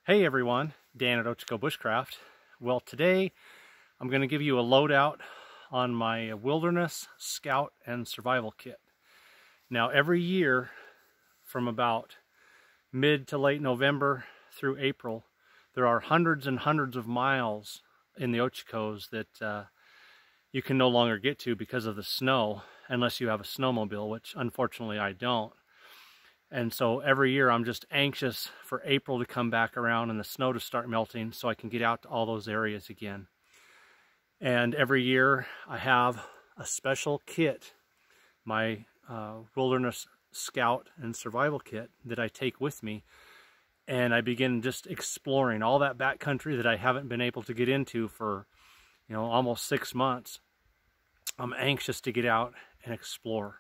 Hey everyone, Dan at Bushcraft. Well, today I'm going to give you a loadout on my Wilderness, Scout, and Survival Kit. Now every year from about mid to late November through April, there are hundreds and hundreds of miles in the Ochicos that you can no longer get to because of the snow, unless you have a snowmobile, which unfortunately I don't. And so every year I'm just anxious for April to come back around and the snow to start melting so I can get out to all those areas again. And every year I have a special kit, my Wilderness, Scout, and Survival Kit that I take with me. And I begin just exploring all that backcountry that I haven't been able to get into for, almost 6 months. I'm anxious to get out and explore.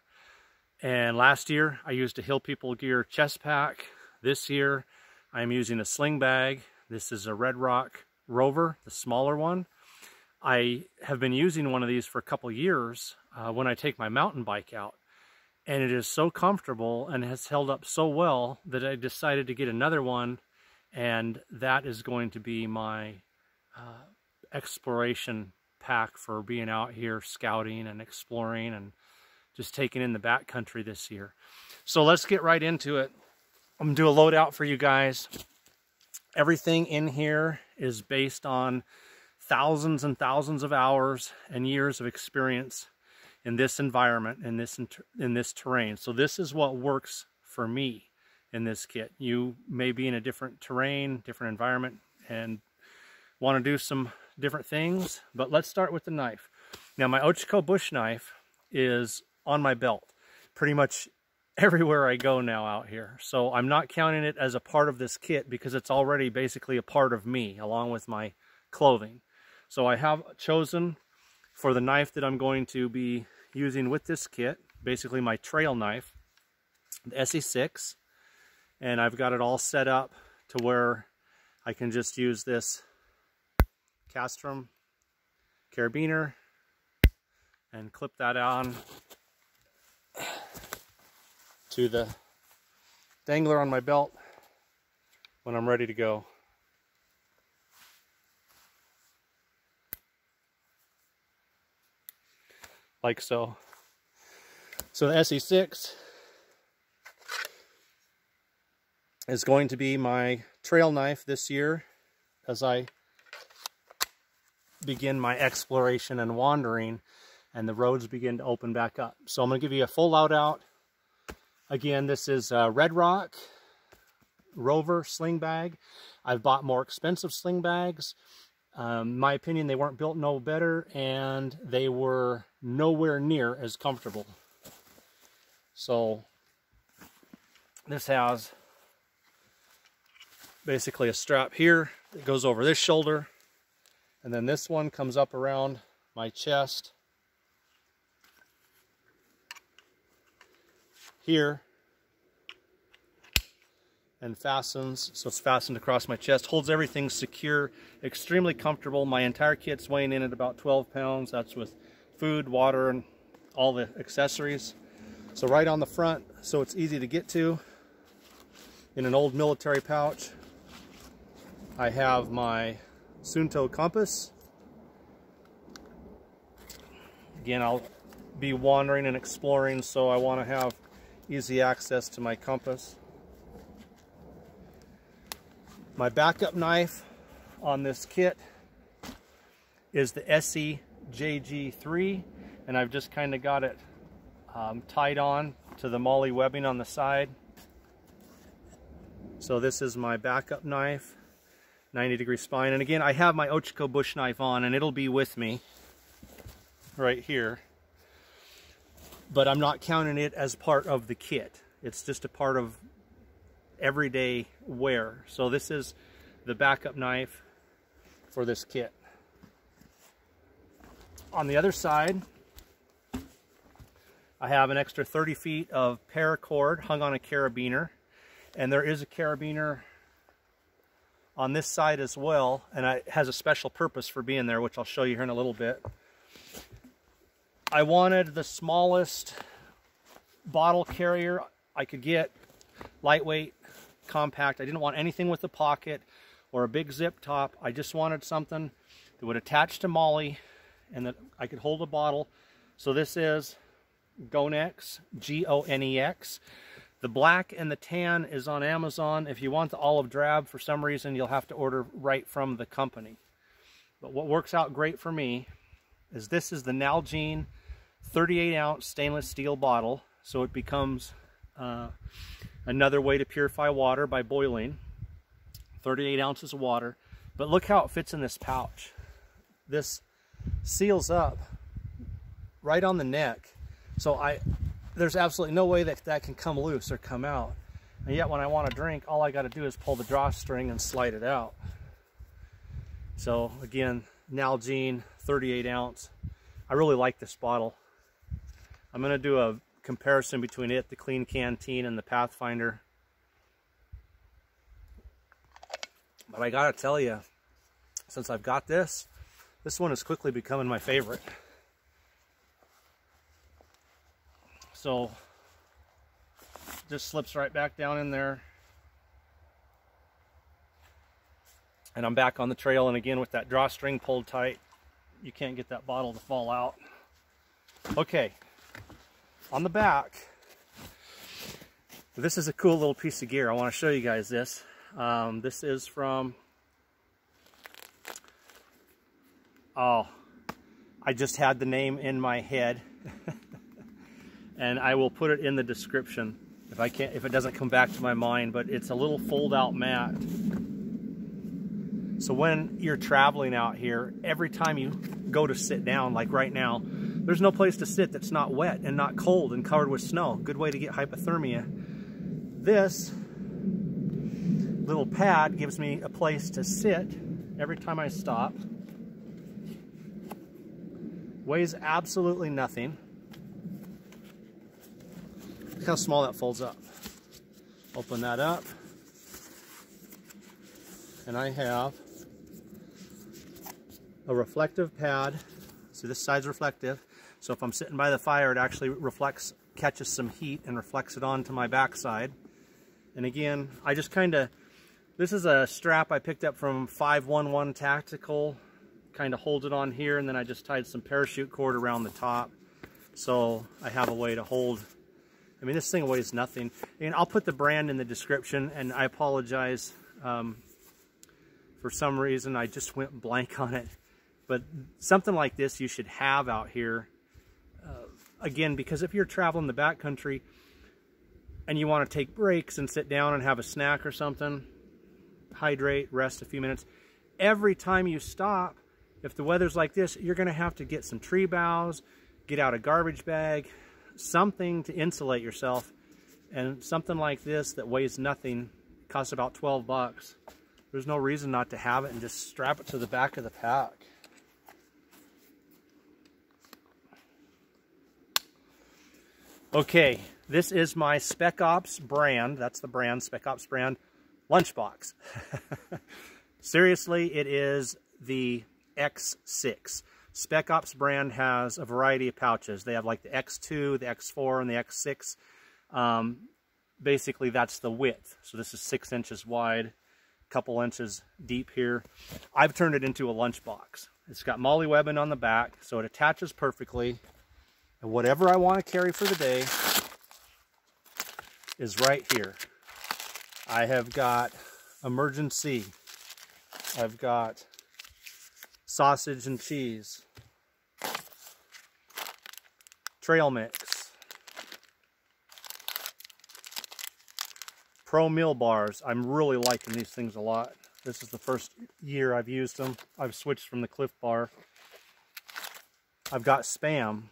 And last year I used a Hill People Gear chest pack. This year I'm using a sling bag. This is a Red Rock Rover, the smaller one. I have been using one of these for a couple years when I take my mountain bike out. And it is so comfortable and has held up so well that I decided to get another one. And that is going to be my exploration pack for being out here scouting and exploring and just taking in the backcountry this year. So let's get right into it. I'm gonna do a loadout for you guys. Everything in here is based on thousands and thousands of hours and years of experience in this environment, in this terrain. So this is what works for me in this kit. You may be in a different terrain, different environment, and want to do some different things, but let's start with the knife. Now my Ochiko bush knife is on my belt pretty much everywhere I go now out here. So I'm not counting it as a part of this kit because it's already basically a part of me along with my clothing. So I have chosen for the knife that I'm going to be using with this kit, basically my trail knife, the SE6, and I've got it all set up to where I can just use this Castrum carabiner and clip that on to the dangler on my belt when I'm ready to go. Like so. So the SE6 is going to be my trail knife this year as I begin my exploration and wandering and the roads begin to open back up. So I'm going to give you a full loadout. Again, this is Red Rock Rover sling bag. I've bought more expensive sling bags. In my opinion, they weren't built no better, and they were nowhere near as comfortable. So this has basically a strap here that goes over this shoulder, and then this one comes up around my chest here and fastens, so it's fastened across my chest, holds everything secure, extremely comfortable. My entire kit's weighing in at about 12 pounds. That's with food, water, and all the accessories. So right on the front, so it's easy to get to. In an old military pouch, I have my Sunto compass. Again, I'll be wandering and exploring, so I want to have easy access to my compass. My backup knife on this kit is the SEJG3, and I've just kind of got it tied on to the MOLLE webbing on the side. So this is my backup knife, 90-degree spine. And again, I have my Ochiko bush knife on, and it'll be with me right here. But I'm not counting it as part of the kit. It's just a part of everyday wear. So this is the backup knife for this kit. On the other side, I have an extra 30 feet of paracord hung on a carabiner, and there is a carabiner on this side as well, and it has a special purpose for being there, which I'll show you here in a little bit. I wanted the smallest bottle carrier I could get, lightweight, compact. I didn't want anything with a pocket. or a big zip top. I just wanted something that would attach to MOLLE and that I could hold a bottle. So this is Gonex, G-O-N-E-X. The black and the tan is on Amazon. If you want the olive drab, for some reason, you'll have to order right from the company. But what works out great for me is this is the Nalgene 38-ounce stainless steel bottle. So it becomes another way to purify water by boiling. 38 ounces of water. But look how it fits in this pouch. This seals up right on the neck. So there's absolutely no way that that can come loose or come out. And yet when I want to drink, all I got to do is pull the drawstring and slide it out. So again, Nalgene 38 ounce. I really like this bottle. I'm going to do a comparison between it, the Clean Canteen, and the Pathfinder. But I gotta tell you, since I've got this one is quickly becoming my favorite. So just slips right back down in there. And I'm back on the trail, and again with that drawstring pulled tight, you can't get that bottle to fall out. Okay, on the back, this is a cool little piece of gear. I want to show you guys this. This is from, oh, I just had the name in my head. And I will put it in the description if it doesn't come back to my mind, but it's a little fold out mat. So when you're traveling out here, every time you go to sit down, like right now, there's no place to sit that's not wet and not cold and covered with snow. Good way to get hypothermia. This little pad gives me a place to sit every time I stop. Weighs absolutely nothing. Look how small that folds up. Open that up. And I have a reflective pad. So this side's reflective. So if I'm sitting by the fire, it actually reflects, catches some heat and reflects it onto my backside. And again, I just kind of, this is a strap I picked up from 511 Tactical. Kind of holds it on here, and then I just tied some parachute cord around the top. So I have a way to hold. I mean, this thing weighs nothing. And I'll put the brand in the description, and I apologize. For some reason, I just went blank on it. But something like this you should have out here. Again, because if you're traveling the backcountry and you want to take breaks and sit down and have a snack or something, hydrate, rest a few minutes, every time you stop, if the weather's like this, you're going to have to get some tree boughs, get out a garbage bag, something to insulate yourself. And something like this that weighs nothing costs about 12 bucks. There's no reason not to have it and just strap it to the back of the pack. Okay, this is my Spec-Ops brand. That's the brand, Spec-Ops brand, lunchbox. Seriously, it is the X6. Spec-Ops brand has a variety of pouches. They have like the X2, the X4, and the X6. Basically, that's the width. So this is 6 inches wide, a couple inches deep here. I've turned it into a lunchbox. It's got MOLLE webbing on the back, so it attaches perfectly. And whatever I want to carry for the day is right here. I have got emergency. I've got sausage and cheese, trail mix, Pro meal bars. I'm really liking these things a lot. This is the first year I've used them. I've switched from the Cliff Bar. I've got Spam.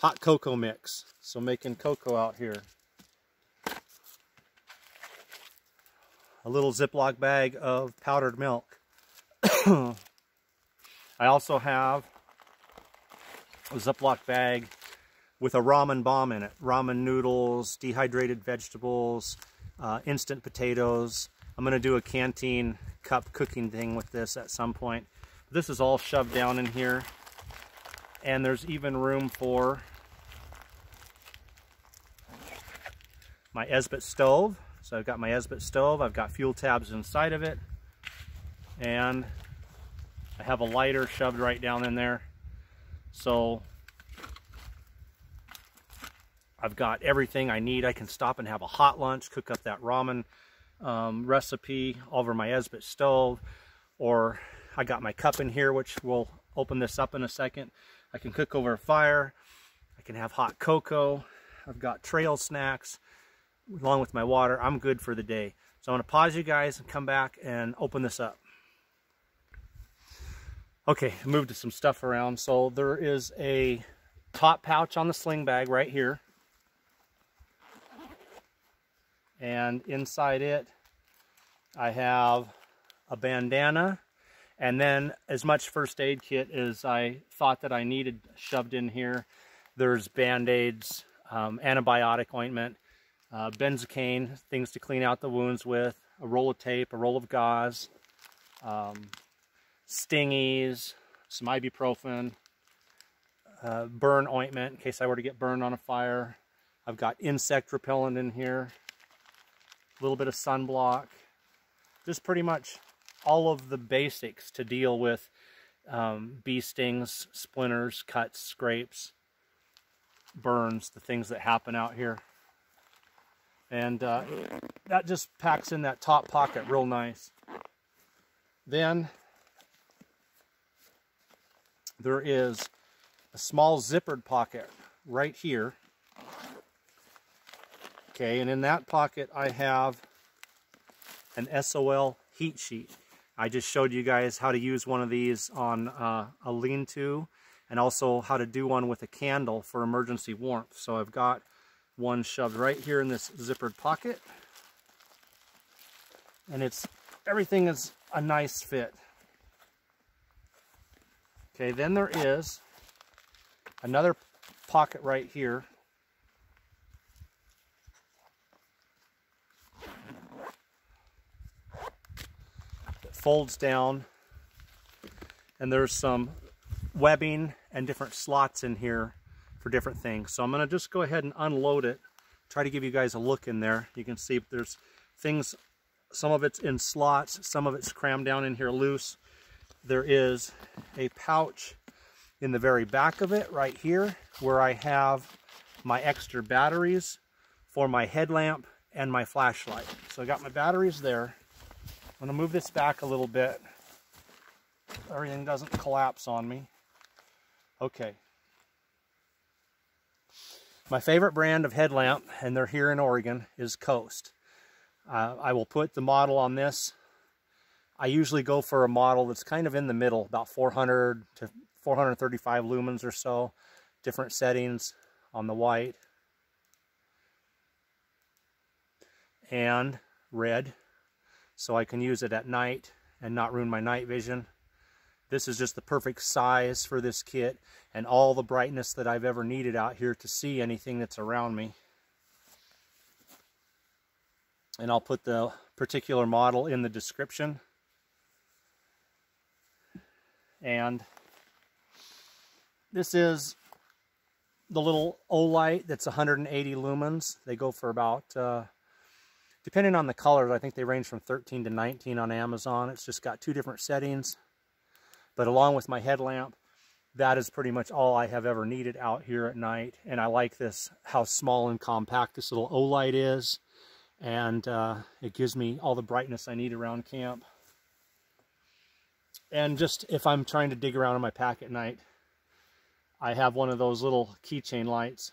Hot cocoa mix. So making cocoa out here. A little Ziploc bag of powdered milk. I also have a Ziploc bag with a ramen bomb in it. Ramen noodles, dehydrated vegetables, instant potatoes. I'm going to do a canteen cup cooking thing with this at some point. This is all shoved down in here. And there's even room for my Esbit stove. So I've got my Esbit stove, I've got fuel tabs inside of it, and I have a lighter shoved right down in there. So I've got everything I need. I can stop and have a hot lunch, cook up that ramen recipe over my Esbit stove, or I got my cup in here, which we'll open this up in a second. I can cook over a fire. I can have hot cocoa. I've got trail snacks along with my water. I'm good for the day. So I'm going to pause you guys and come back and open this up. Okay, I moved some stuff around. So there is a top pouch on the sling bag right here. And inside it, I have a bandana, and then as much first aid kit as I thought that I needed shoved in here. There's Band-Aids, antibiotic ointment, benzocaine, things to clean out the wounds with, a roll of tape, a roll of gauze, stingies, some ibuprofen, burn ointment in case I were to get burned on a fire. I've got insect repellent in here, a little bit of sunblock, just pretty much all of the basics to deal with bee stings, splinters, cuts, scrapes, burns, the things that happen out here. And that just packs in that top pocket real nice. Then there is a small zippered pocket right here. Okay, and in that pocket I have an SOL heat sheet. I just showed you guys how to use one of these on a lean-to, and also how to do one with a candle for emergency warmth. So I've got one shoved right here in this zippered pocket, and everything is a nice fit. Okay, then there is another pocket right here. That folds down, and there's some webbing and different slots in here for different things. So I'm going to just go ahead and unload it, try to give you guys a look in there. You can see there's things, some of it's in slots, some of it's crammed down in here loose. There is a pouch in the very back of it right here where I have my extra batteries for my headlamp and my flashlight. So I got my batteries there. I'm going to move this back a little bit. Everything doesn't collapse on me. Okay. My favorite brand of headlamp, and they're here in Oregon, is Coast. I will put the model on this. I usually go for a model that's kind of in the middle, about 400 to 435 lumens or so. Different settings on the white. And red, so I can use it at night and not ruin my night vision. This is just the perfect size for this kit and all the brightness that I've ever needed out here to see anything that's around me. And I'll put the particular model in the description. And this is the little Olight that's 180 lumens. They go for about, depending on the colors, I think they range from 13 to 19 on Amazon. It's just got two different settings. But along with my headlamp, that is pretty much all I have ever needed out here at night. And I like this, how small and compact this little Olight is. And it gives me all the brightness I need around camp. And just if I'm trying to dig around in my pack at night, I have one of those little keychain lights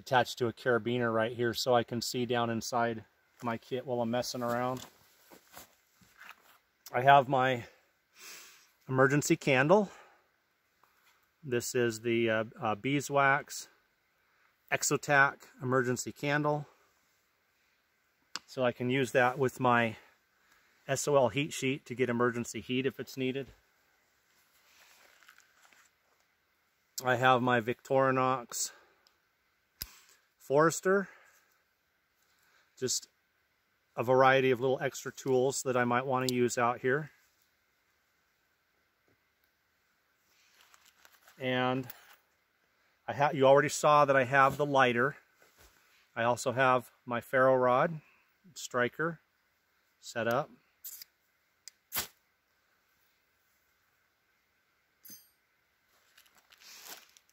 attached to a carabiner right here so I can see down inside my kit while I'm messing around. I have my emergency candle. This is the beeswax Exotac emergency candle. So I can use that with my SOL heat sheet to get emergency heat if it's needed. I have my Victorinox Forester. Just a variety of little extra tools that I might want to use out here. And you already saw that I have the lighter. I also have my ferro rod striker set up.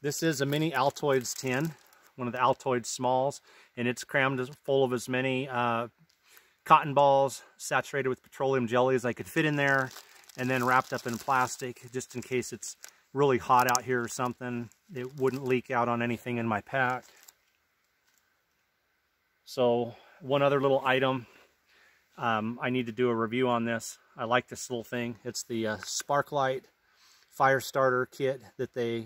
This is a mini Altoids tin, one of the Altoids smalls, and it's crammed full of as many cotton balls saturated with petroleum jelly as I could fit in there, and then wrapped up in plastic just in case it's really hot out here or something. It wouldn't leak out on anything in my pack. So one other little item, I need to do a review on this. I like this little thing. It's the Sparklite fire starter kit that they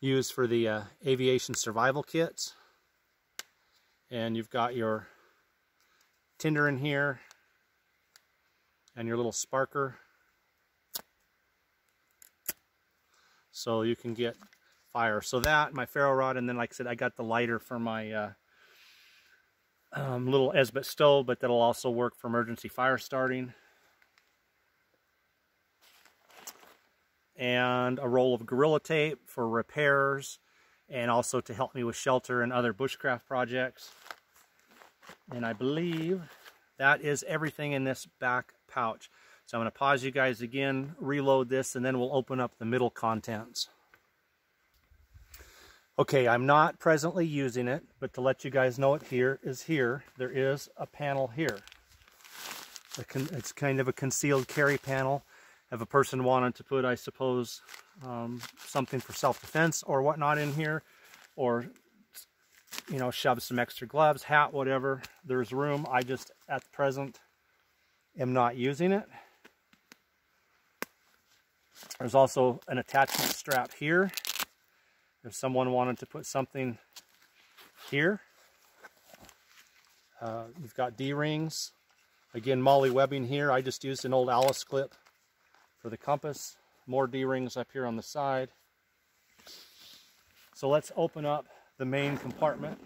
use for the aviation survival kits. And you've got your tinder in here and your little sparker, so you can get fire. So that, my ferro rod, and then like I said, I got the lighter for my little Esbit stove, but that'll also work for emergency fire starting. And a roll of Gorilla Tape for repairs, and also to help me with shelter and other bushcraft projects. And I believe that is everything in this back pouch. So I'm going to pause you guys again, reload this, and then we'll open up the middle contents. Okay, I'm not presently using it, but to let you guys know it here, there is a panel here. It's kind of a concealed carry panel. If a person wanted to put, I suppose, something for self-defense or whatnot in here, or, you know, shove some extra gloves, hat, whatever, there's room. I just, at present, am not using it. There's also an attachment strap here if someone wanted to put something here. You've got D-rings. Again, Molly webbing here. I just used an old Alice clip for the compass. More D-rings up here on the side. So let's open up the main compartment.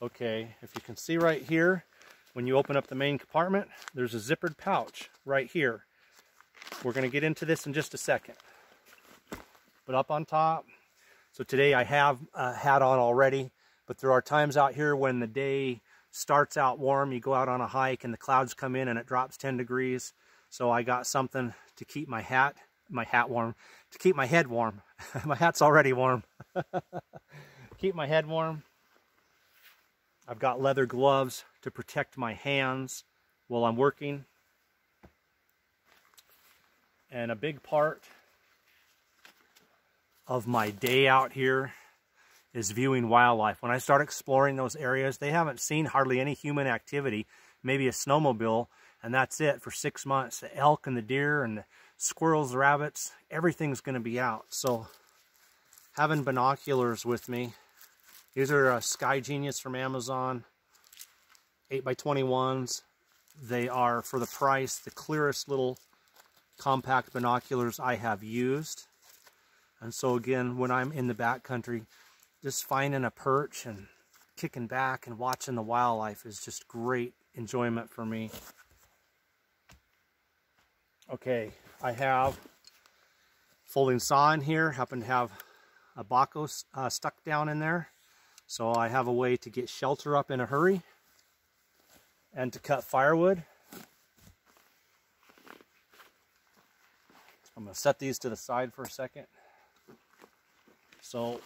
Okay, if you can see right here, when you open up the main compartment, there's a zippered pouch right here. We're going to get into this in just a second. But up on top, so today I have a hat on already, but there are times out here when the day starts out warm, you go out on a hike and the clouds come in and it drops 10 degrees. So I got something to keep my hat warm, to keep my head warm. My hat's already warm. Keep my head warm. I've got leather gloves to protect my hands while I'm working. And a big part of my day out here is viewing wildlife. When I start exploring those areas, they haven't seen hardly any human activity, maybe a snowmobile, and that's it for 6 months. The elk and the deer and the squirrels, the rabbits, everything's going to be out. So having binoculars with me, these are Sky Genius from Amazon, 8x21s. They are, for the price, the clearest little compact binoculars I have used. And so again, when I'm in the backcountry, just finding a perch and kicking back and watching the wildlife is just great enjoyment for me. Okay, I have folding saw in here. Happen to have a Baco stuck down in there. So I have a way to get shelter up in a hurry and to cut firewood. I'm going to set these to the side for a second. So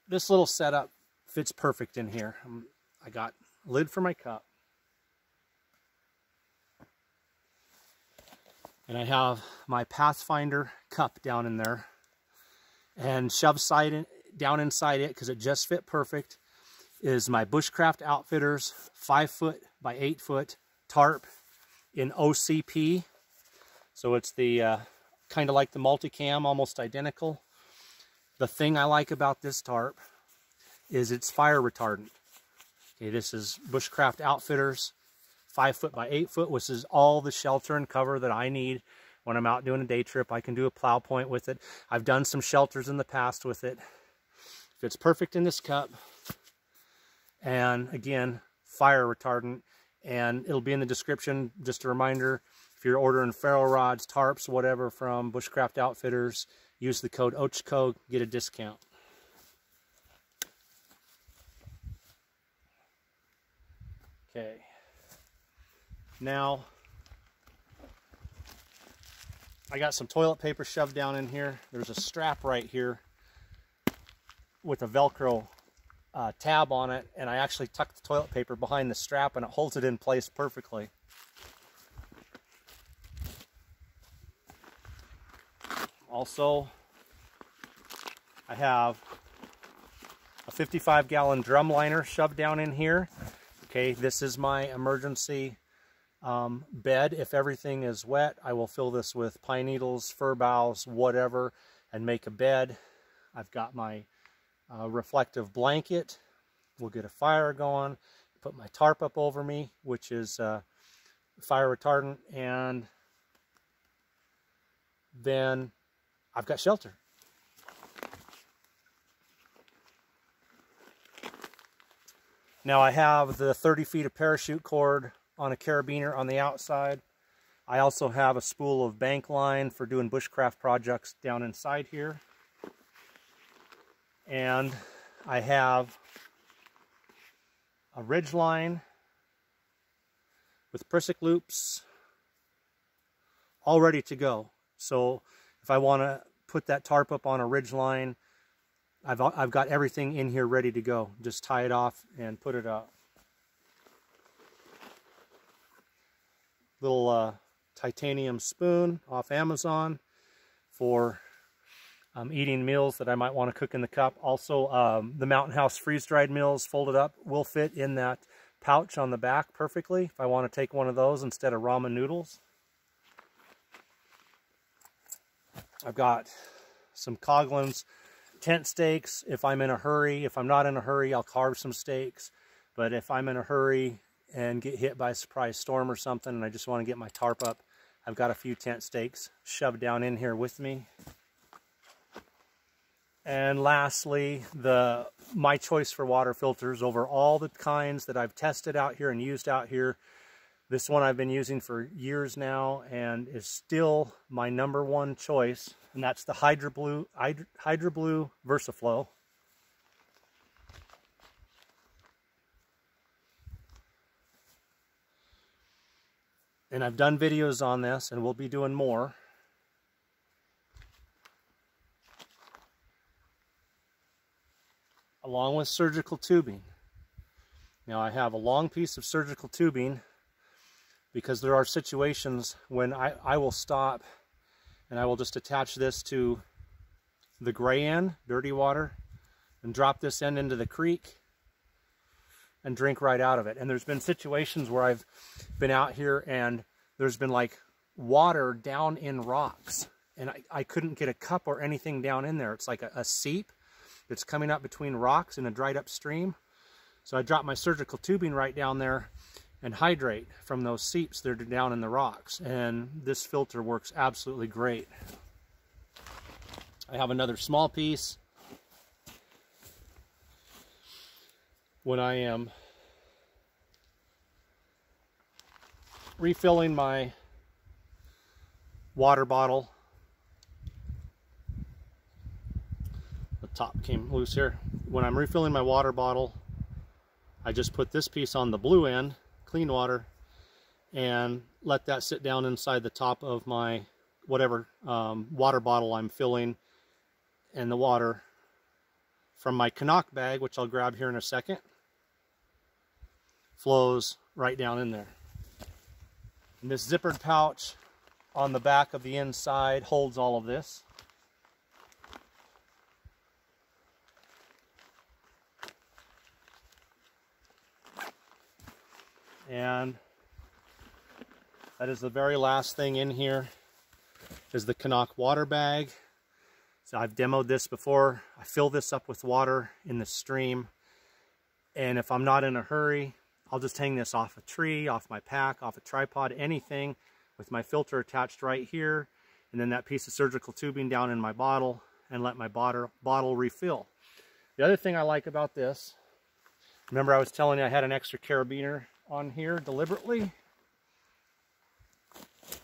this little setup fits perfect in here. I got a lid for my cup. And I have my Pathfinder cup down in there. And shoved down inside it, because it just fit perfect, is my Bushcraft Outfitters 5-foot by 8-foot tarp in OCP. So it's the kind of like the multicam, almost identical. The thing I like about this tarp is it's fire retardant. Okay, this is Bushcraft Outfitters 5-foot by 8-foot, which is all the shelter and cover that I need when I'm out doing a day trip. I can do a plow point with it. I've done some shelters in the past with it. Fits perfect in this cup. And again, fire retardant. And it'll be in the description. Just a reminder, if you're ordering ferro rods, tarps, whatever from Bushcraft Outfitters, use the code OCHCO, get a discount. Okay. Now, I got some toilet paper shoved down in here. There's a strap right here with a Velcro tab on it, and I actually tucked the toilet paper behind the strap and it holds it in place perfectly. Also, I have a 55-gallon drum liner shoved down in here. Okay, this is my emergency bed. If everything is wet, I will fill this with pine needles, fir boughs, whatever, and make a bed. I've got my reflective blanket. We'll get a fire going. Put my tarp up over me, which is fire retardant, and then I've got shelter. Now I have the 30 feet of parachute cord on a carabiner on the outside. I also have a spool of bank line for doing bushcraft projects down inside here. And I have a ridge line with Prisic loops all ready to go. So if I want to put that tarp up on a ridge line, I've got everything in here ready to go. Just tie it off and put it up. Little titanium spoon off Amazon for eating meals that I might want to cook in the cup. Also, the Mountain House freeze-dried meals folded up will fit in that pouch on the back perfectly if I want to take one of those instead of ramen noodles. I've got some Coughlin's tent stakes if I'm in a hurry. If I'm not in a hurry, I'll carve some steaks. But if I'm in a hurry and get hit by a surprise storm or something and I just want to get my tarp up, I've got a few tent stakes shoved down in here with me. And lastly, my choice for water filters over all the kinds that I've tested out here and used out here. This one I've been using for years now and is still my #1 choice, and that's the Hydro Blue VersaFlow. And I've done videos on this and we'll be doing more. Along with surgical tubing. Now I have a long piece of surgical tubing because there are situations when I will stop and I will just attach this to the gray end, dirty water, and drop this end into the creek and drink right out of it. And there's been situations where I've been out here and there's been like water down in rocks and I couldn't get a cup or anything down in there. It's like a seep that's coming up between rocks in a dried up stream. So I drop my surgical tubing right down there and hydrate from those seeps that are down in the rocks. And this filter works absolutely great. I have another small piece when I am refilling my water bottle. The top came loose here. When I'm refilling my water bottle, I just put this piece on the blue end, clean water, and let that sit down inside the top of my whatever water bottle I'm filling, and the water from my Cnoc bag, which I'll grab here in a second, flows right down in there. And this zippered pouch on the back of the inside holds all of this. And that is the very last thing in here is the Cnoc Water Bag. So I've demoed this before. I fill this up with water in the stream, and if I'm not in a hurry, I'll just hang this off a tree, off my pack, off a tripod, anything, with my filter attached right here, and then that piece of surgical tubing down in my bottle, and let my bottle refill. The other thing I like about this, remember I was telling you I had an extra carabiner on here deliberately?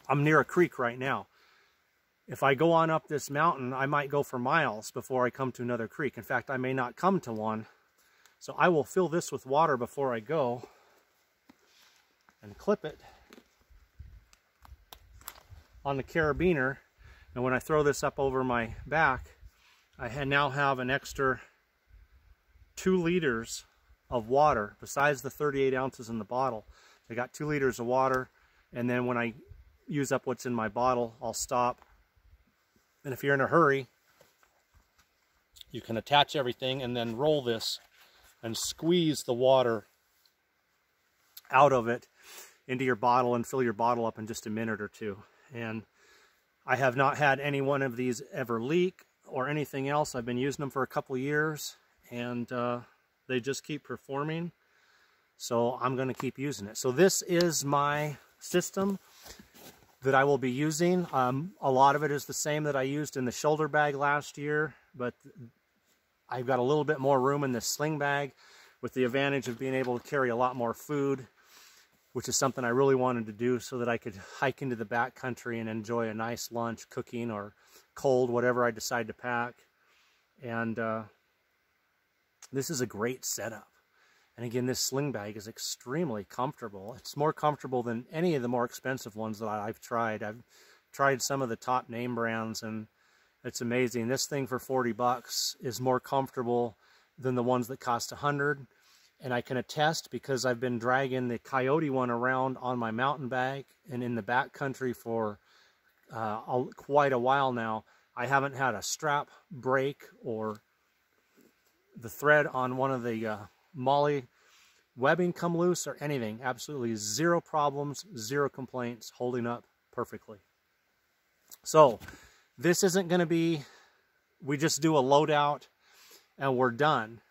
I'm near a creek right now. if I go on up this mountain, I might go for miles before I come to another creek. In fact, I may not come to one. So I will fill this with water before I go and clip it on the carabiner. And when I throw this up over my back, I now have an extra 2 liters of water besides the 38 ounces in the bottle. I got 2 liters of water, and then when I use up what's in my bottle, I'll stop. And if you're in a hurry, you can attach everything and then roll this and squeeze the water out of it into your bottle and fill your bottle up in just a minute or two. And I have not had any one of these ever leak or anything else. I've been using them for a couple years, and they just keep performing. So I'm going to keep using it. So this is my system that I will be using. A lot of it is the same that I used in the shoulder bag last year, but I've got a little bit more room in this sling bag with the advantage of being able to carry a lot more food, which is something I really wanted to do so that I could hike into the backcountry and enjoy a nice lunch, cooking or cold, whatever I decide to pack. And this is a great setup. And again, this sling bag is extremely comfortable. It's more comfortable than any of the more expensive ones that I've tried. I've tried some of the top name brands, and it's amazing. This thing for 40 bucks is more comfortable than the ones that cost 100. And I can attest, because I've been dragging the Coyote one around on my mountain bag and in the backcountry for quite a while now. I haven't had a strap break or the thread on one of the molly webbing come loose or anything. Absolutely zero problems, zero complaints, holding up perfectly. So this isn't going to be, we just do a loadout and we're done.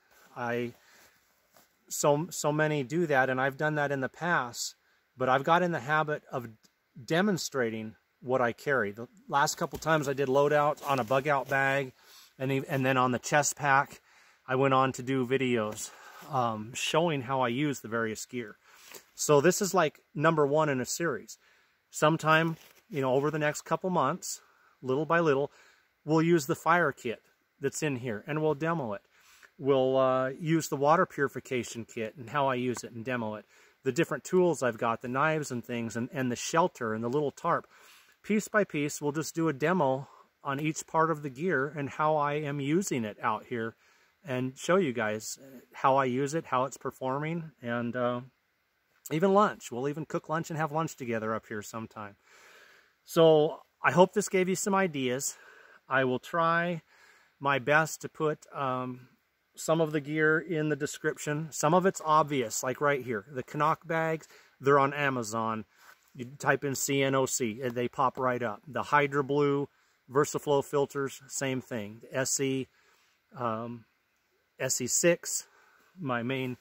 So many do that, and I've done that in the past, but I've got in the habit of demonstrating what I carry. The last couple times I did loadout on a bug out bag, and then on the chest pack, I went on to do videos showing how I use the various gear. So this is like number 1 in a series. Sometime, you know, over the next couple months, little by little, we'll use the fire kit that's in here and we'll demo it. We'll use the water purification kit and how I use it and demo it. The different tools I've got, the knives and things, and the shelter and the little tarp. Piece by piece, we'll just do a demo on each part of the gear and how I am using it out here, and show you guys how I use it, how it's performing, and even lunch. We'll even cook lunch and have lunch together up here sometime. So I hope this gave you some ideas. I will try my best to put some of the gear in the description. Some of it's obvious, like right here. The Cnoc bags, they're on Amazon. You type in CNOC, and they pop right up. The Hydra Blue VersaFlow filters, same thing. The SE, SE6, my main,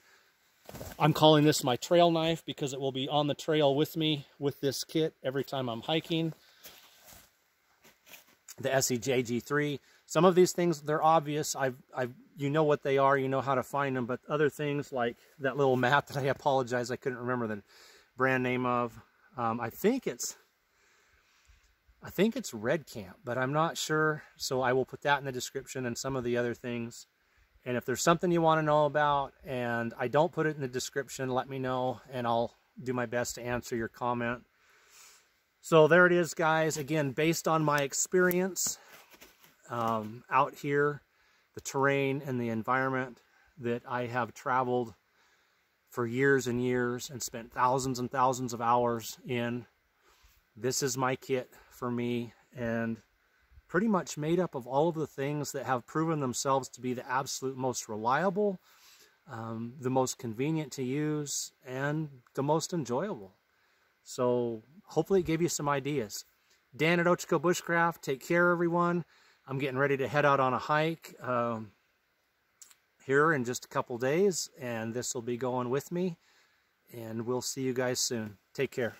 I'm calling this my trail knife because it will be on the trail with me with this kit every time I'm hiking. The SEJG3. Some of these things, they're obvious. You know what they are, you know how to find them, but other things like that little mat that I apologize I couldn't remember the brand name of. I think it's Redcamp, but I'm not sure, so I will put that in the description, and some of the other things. And if there's something you want to know about and I don't put it in the description, let me know and I'll do my best to answer your comment. So there it is, guys. Again, based on my experience out here, the terrain and the environment that I have traveled for years and years and spent thousands and thousands of hours in, this is my kit for me, and pretty much made up of all of the things that have proven themselves to be the absolute most reliable, the most convenient to use, and the most enjoyable. So hopefully it gave you some ideas. Dan at Ochco Bushcraft, take care everyone. I'm getting ready to head out on a hike here in just a couple days, and this will be going with me, and we'll see you guys soon. Take care.